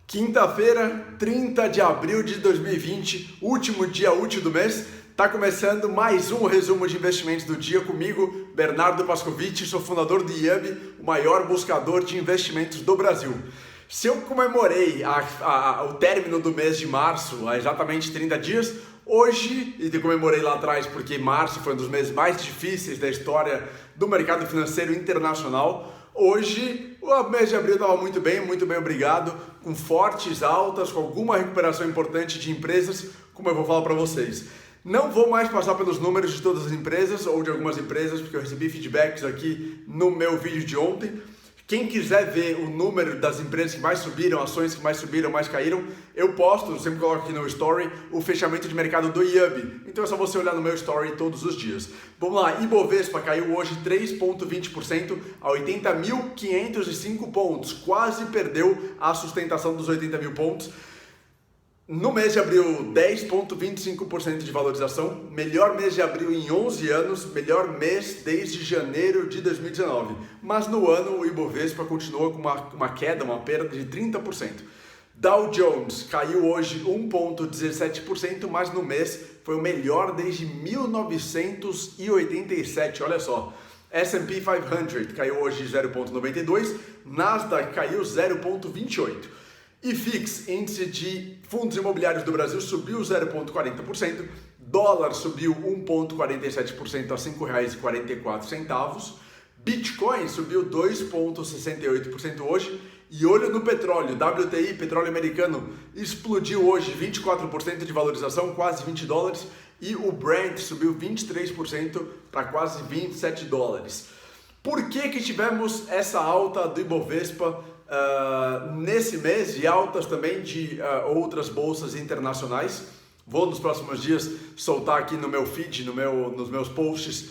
Quinta-feira, 30 de abril de 2020, último dia útil do mês, está começando mais um resumo de investimentos do dia comigo, Bernardo Pascovitch, sou fundador do IAB, o maior buscador de investimentos do Brasil. Se eu comemorei o término do mês de março há exatamente 30 dias, hoje, e comemorei lá atrás porque março foi um dos meses mais difíceis da história do mercado financeiro internacional, hoje o mês de abril estava muito bem, obrigado, com fortes altas, com alguma recuperação importante de empresas, como eu vou falar para vocês. Não vou mais passar pelos números de todas as empresas ou de algumas empresas, porque eu recebi feedbacks aqui no meu vídeo de ontem. Quem quiser ver o número das empresas que mais subiram, ações que mais subiram, mais caíram, eu posto, eu sempre coloco aqui no story, o fechamento de mercado do IAB. Então é só você olhar no meu story todos os dias. Vamos lá, Ibovespa caiu hoje 3,20% a 80.505 pontos. Quase perdeu a sustentação dos 80 mil pontos. No mês de abril, 10,25% de valorização, melhor mês de abril em 11 anos, melhor mês desde janeiro de 2019. Mas no ano, o Ibovespa continua com uma queda, uma perda de 30%. Dow Jones caiu hoje 1,17%, mas no mês foi o melhor desde 1987, olha só. S&P 500 caiu hoje 0,92%, Nasdaq caiu 0,28%. IFIX, índice de fundos imobiliários do Brasil, subiu 0,40%, dólar subiu 1,47% a R$ 5,44, Bitcoin subiu 2,68% hoje, e olho no petróleo, WTI, petróleo americano, explodiu hoje 24% de valorização, quase $20, e o Brent subiu 23% para quase $27. Por que tivemos essa alta do Ibovespa nesse mês e altas também de outras bolsas internacionais? Vou nos próximos dias soltar aqui no meu feed, nos meus posts,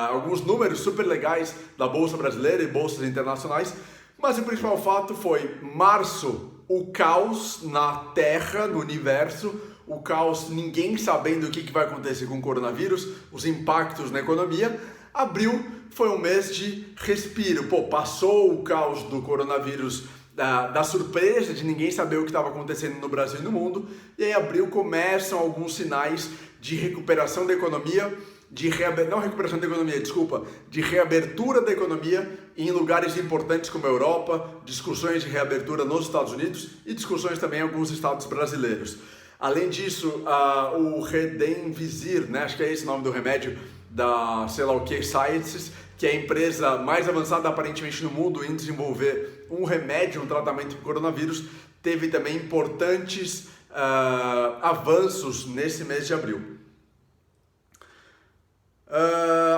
alguns números super legais da Bolsa Brasileira e bolsas internacionais, mas o principal fato foi março, o caos na Terra, no universo, o caos, ninguém sabendo o que vai acontecer com o coronavírus, os impactos na economia. Abril foi um mês de respiro. Passou o caos do coronavírus, da surpresa de ninguém saber o que estava acontecendo no Brasil e no mundo. E aí, abril, começam alguns sinais de recuperação da economia, de reabertura da economia em lugares importantes como a Europa, discussões de reabertura nos Estados Unidos e discussões também em alguns estados brasileiros. Além disso, o Remdesivir, acho que é esse o nome do remédio, da sei lá o que Sciences, que é a empresa mais avançada aparentemente no mundo em desenvolver um remédio, um tratamento para o coronavírus, teve também importantes avanços nesse mês de abril.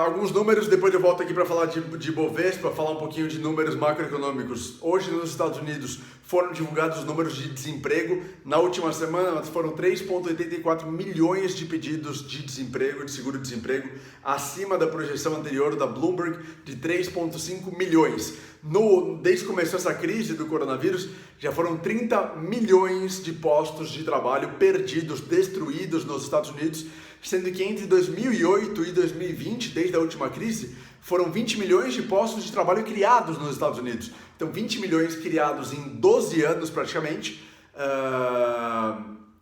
Alguns números, depois eu volto aqui para falar de Bovespa, falar um pouquinho de números macroeconômicos. Hoje nos Estados Unidos foram divulgados os números de desemprego. Na última semana foram 3,84 milhões de pedidos de desemprego, de seguro-desemprego, acima da projeção anterior da Bloomberg de 3,5 milhões. Desde que começou essa crise do coronavírus, já foram 30 milhões de postos de trabalho perdidos, destruídos nos Estados Unidos, sendo que entre 2008 e 2020, desde a última crise, foram 20 milhões de postos de trabalho criados nos Estados Unidos. Então, 20 milhões criados em 12 anos praticamente,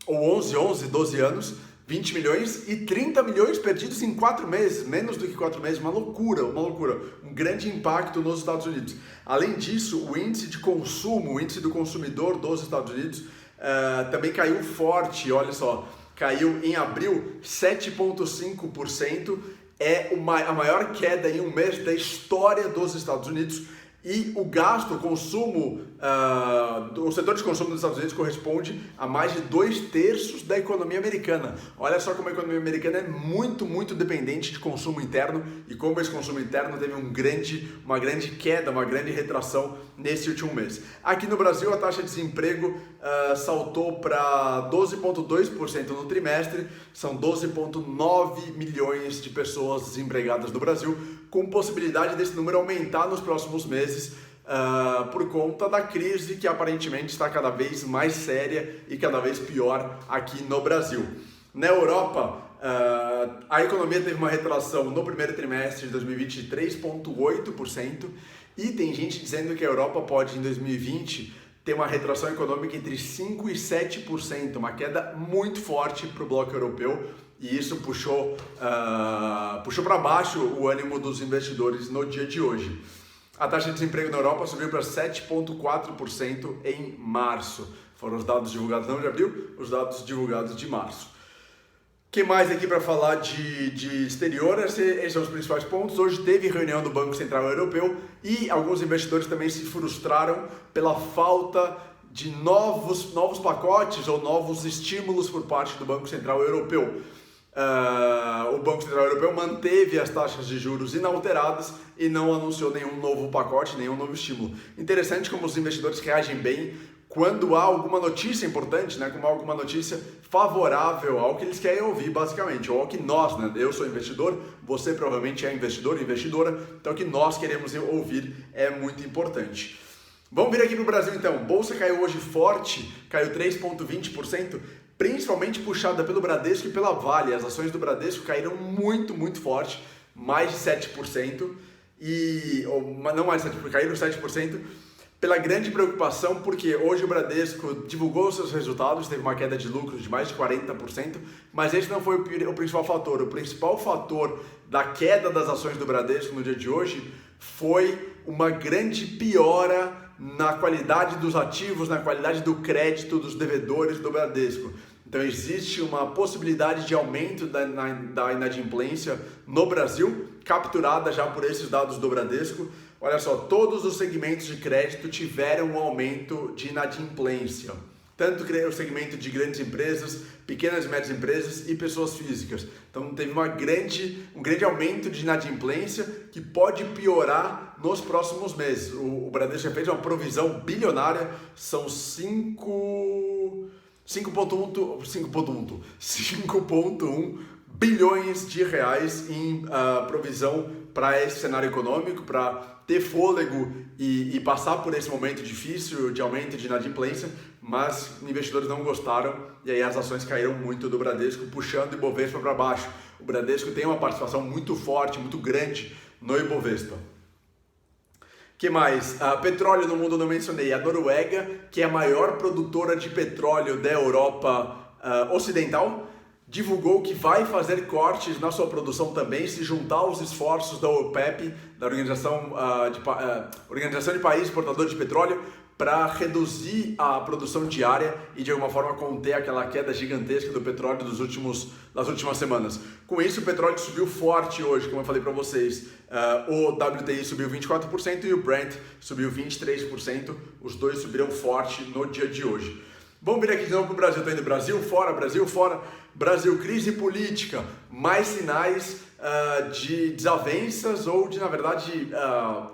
ou 12 anos, 20 milhões e 30 milhões perdidos em 4 meses, menos do que 4 meses, uma loucura, um grande impacto nos Estados Unidos. Além disso, o índice de consumo, o índice do consumidor dos Estados Unidos também caiu forte, olha só, caiu em abril 7,5%, é a maior queda em um mês da história dos Estados Unidos. E o gasto, o consumo, o setor de consumo dos Estados Unidos corresponde a mais de 2/3 da economia americana. Olha só como a economia americana é muito dependente de consumo interno e como esse consumo interno teve uma grande queda, uma grande retração nesse último mês. Aqui no Brasil, a taxa de desemprego saltou para 12,2% no trimestre, são 12,9 milhões de pessoas desempregadas no Brasil, com possibilidade desse número aumentar nos próximos meses por conta da crise que aparentemente está cada vez mais séria e cada vez pior aqui no Brasil. Na Europa, a economia teve uma retração no primeiro trimestre de 2020 de 3,8% e tem gente dizendo que a Europa pode em 2020 tem uma retração econômica entre 5% e 7%, uma queda muito forte para o bloco europeu, e isso puxou para baixo o ânimo dos investidores no dia de hoje. A taxa de desemprego na Europa subiu para 7,4% em março. Foram os dados divulgados não de abril, os dados divulgados de março. O que mais aqui para falar de exterior? Esses são os principais pontos. Hoje teve reunião do Banco Central Europeu e alguns investidores também se frustraram pela falta de novos pacotes ou novos estímulos por parte do Banco Central Europeu. O Banco Central Europeu manteve as taxas de juros inalteradas e não anunciou nenhum novo pacote, nenhum novo estímulo. Interessante como os investidores reagem bem quando há alguma notícia importante, né? Como há alguma notícia favorável ao que eles querem ouvir, basicamente, ou ao que nós, né? Eu sou investidor, você provavelmente é investidor, investidora, então o que nós queremos ouvir é muito importante. Vamos vir aqui para o Brasil então. Bolsa caiu hoje forte, caiu 3,20%, principalmente puxada pelo Bradesco e pela Vale. As ações do Bradesco caíram muito forte, mais de 7%, não mais de 7%, caíram 7%, pela grande preocupação, porque hoje o Bradesco divulgou seus resultados, teve uma queda de lucros de mais de 40%, mas esse não foi o principal fator. O principal fator da queda das ações do Bradesco no dia de hoje foi uma grande piora na qualidade dos ativos, na qualidade do crédito dos devedores do Bradesco. Então existe uma possibilidade de aumento da inadimplência no Brasil, capturada já por esses dados do Bradesco. Olha só, todos os segmentos de crédito tiveram um aumento de inadimplência. Tanto o segmento de grandes empresas, pequenas e médias empresas e pessoas físicas. Então teve um grande aumento de inadimplência que pode piorar nos próximos meses. O Bradesco já fez uma provisão bilionária, são 5,1 bilhões de reais em provisão para esse cenário econômico, para ter fôlego e passar por esse momento difícil de aumento de inadimplência, mas investidores não gostaram e aí as ações caíram muito do Bradesco, puxando o Ibovespa para baixo. O Bradesco tem uma participação muito forte, muito grande no Ibovespa. Que mais? Petróleo no mundo não mencionei. A Noruega, que é a maior produtora de petróleo da Europa Ocidental, divulgou que vai fazer cortes na sua produção também, se juntar aos esforços da OPEP, da Organização de Países Exportadores de Petróleo, para reduzir a produção diária e de alguma forma conter aquela queda gigantesca do petróleo das últimas semanas. Com isso, o petróleo subiu forte hoje, como eu falei para vocês. O WTI subiu 24% e o Brent subiu 23%. Os dois subiram forte no dia de hoje. Vamos vir aqui de novo para o Brasil. Estou indo Brasil fora, Brasil fora. Brasil, crise política, mais sinais de desavenças ou de, na verdade,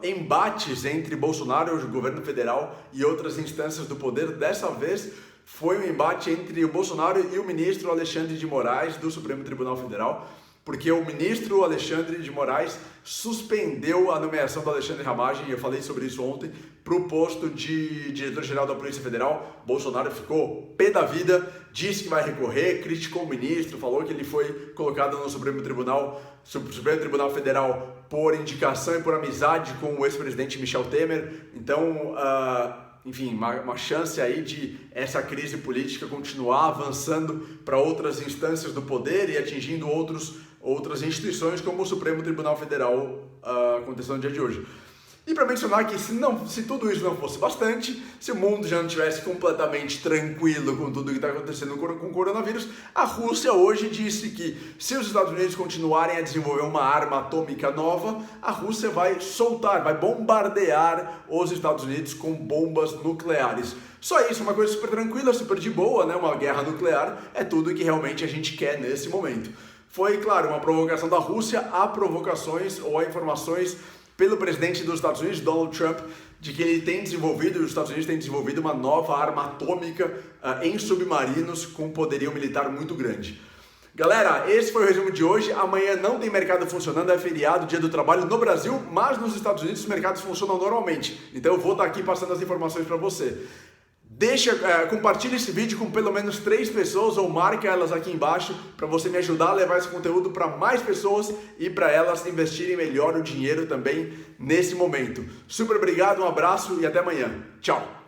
embates entre Bolsonaro, o governo federal, e outras instâncias do poder. Dessa vez foi um embate entre o Bolsonaro e o ministro Alexandre de Moraes do Supremo Tribunal Federal, porque o ministro Alexandre de Moraes suspendeu a nomeação do Alexandre Ramagem, e eu falei sobre isso ontem, para o posto de diretor-geral da Polícia Federal. Bolsonaro ficou pé da vida, disse que vai recorrer, criticou o ministro, falou que ele foi colocado no Supremo Tribunal Federal por indicação e por amizade com o ex-presidente Michel Temer. Então, enfim, uma chance aí de essa crise política continuar avançando para outras instâncias do poder e atingindo outras instituições, como o Supremo Tribunal Federal aconteceu no dia de hoje. E para mencionar que se tudo isso não fosse bastante, se o mundo já não estivesse completamente tranquilo com tudo que está acontecendo com o coronavírus, a Rússia hoje disse que se os Estados Unidos continuarem a desenvolver uma arma atômica nova, a Rússia vai bombardear os Estados Unidos com bombas nucleares. Só isso, uma coisa super tranquila, super de boa, né? Uma guerra nuclear é tudo que realmente a gente quer nesse momento. Foi, claro, uma provocação da Rússia a provocações ou a informações pelo presidente dos Estados Unidos, Donald Trump, de que os Estados Unidos têm desenvolvido uma nova arma atômica em submarinos com poderio militar muito grande. Galera, esse foi o resumo de hoje. Amanhã não tem mercado funcionando, é feriado, dia do trabalho no Brasil, mas nos Estados Unidos os mercados funcionam normalmente. Então eu vou estar aqui passando as informações para você. Compartilhe esse vídeo com pelo menos 3 pessoas ou marque elas aqui embaixo para você me ajudar a levar esse conteúdo para mais pessoas e para elas investirem melhor o dinheiro também nesse momento. Super obrigado, um abraço e até amanhã. Tchau!